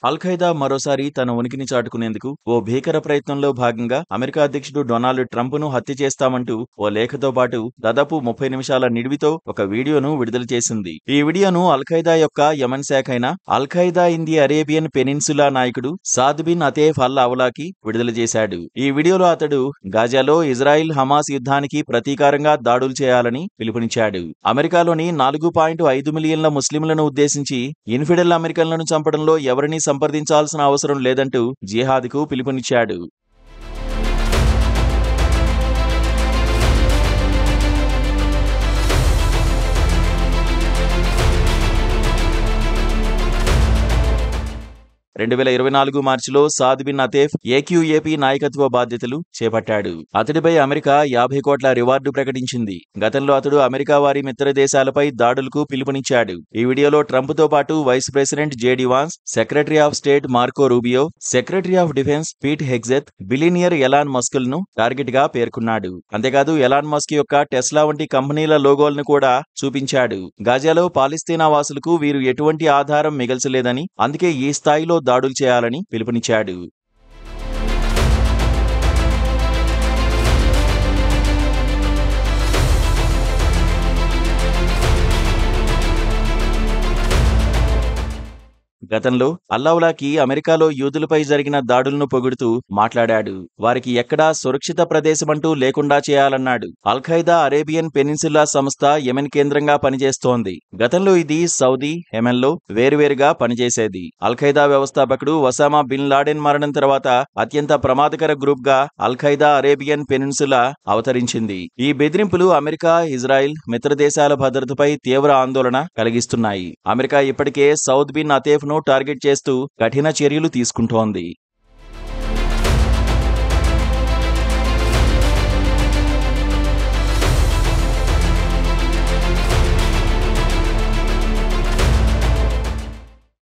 Al-Qaeda మరోసారి తన ఉనికిని చాటుకునేందుకు ఓ భీకర ప్రయత్నంలో భాగంగా అమెరికా అధ్యక్షుడు డొనాల్డ్ ట్రంప్ను హత్య చేస్తామంటూ ఓ లేఖతో పాటు దాదాపు 30 నిమిషాల నిడివితో ఒక వీడియోను విడుదల చేసింది. ఈ వీడియోను అల్-ఖైదా యొక్క యమన్ శాఖ అయిన al-Qaeda in the Arabian peninsula నాయకుడు సాద్ బిన్ అతేఫ్ అల్ అవలాకి విడుదల చేశాడు. ఈ వీడియోలో అతడు గాజాలో ఇజ్రాయిల్ హమాస్ యుద్ధానికి ప్రతీకారంగా దాడులు చేయాలని పిలుపునిచ్చాడు. అమెరికాలోని 4.5 మిలియన్ల ముస్లింలను ఉద్దేశించి ఇన్ఫిడెల్ అమెరికన్లను చంపడంలో ఎవరినీ సంప్రదించాల్సిన అవసరం లేదంటూ జిహాద్కు పిలుపునిచ్చాడు. మార్చిలో సాద్ బిన్ అతేఫ్ ఏక్యూఏపీ నాయకత్వ బాధ్యతలు చేపట్టాడు. అతడిపై అమెరికా 50 కోట్ల రివార్డు ప్రకటించింది. గతంలో అతడు అమెరికా వారి మిత్ర దేశాలపై దాడులకు పిలుపునిచ్చాడు. ఈ వీడియోలో ట్రంప్ తో పాటు vice president JD Vance, secretary of state Marco Rubio, secretary of defence Pete Hegseth, billionaire Elon మస్క్లను టార్గెట్ గా పేర్కొన్నాడు. అంతేకాదు ఎలాన్ మస్క్ యొక్క టెస్లా వంటి కంపెనీల లోగోలను కూడా చూపించాడు. గాజాలో పాలస్తీనా వాసులకు వీరు ఎటువంటి ఆధారం మిగల్చలేదని, అందుకే ఈ స్థాయిలో దాడులు చేయాలని పిలుపునిచ్చాడు. గతంలో అల్-అవలాకి అమెరికాలో యూదులపై జరిగిన దాడులను పొగుడుతూ మాట్లాడాడు. వారికి ఎక్కడా సురక్షిత ప్రదేశమంటూ లేకుండా చేయాలన్నాడు. అల్-ఖైదా అరేబియన్ పెనిన్సులా సంస్థ యెమెన్ కేంద్రంగా పనిచేస్తోంది. గతంలో ఇది సౌదీ, యెమెన్లో వేరువేరుగా పనిచేసేది. అల్-ఖైదా వ్యవస్థాపకుడు ఒసామా బిన్ లాడెన్ మరణం తర్వాత అత్యంత ప్రమాదకర గ్రూప్ గా అల్-ఖైదా అరేబియన్ పెనిన్సులా అవతరించింది. ఈ బెదిరింపులు అమెరికా, ఇజ్రాయిల్ మిత్రదేశాల భద్రతపై తీవ్ర ఆందోళన కలిగిస్తున్నాయి. అమెరికా ఇప్పటికే సౌద్ బిన్ అతేఫ్ ను టార్గెట్ చేస్తూ కఠిన చర్యలు తీసుకుంటోంది.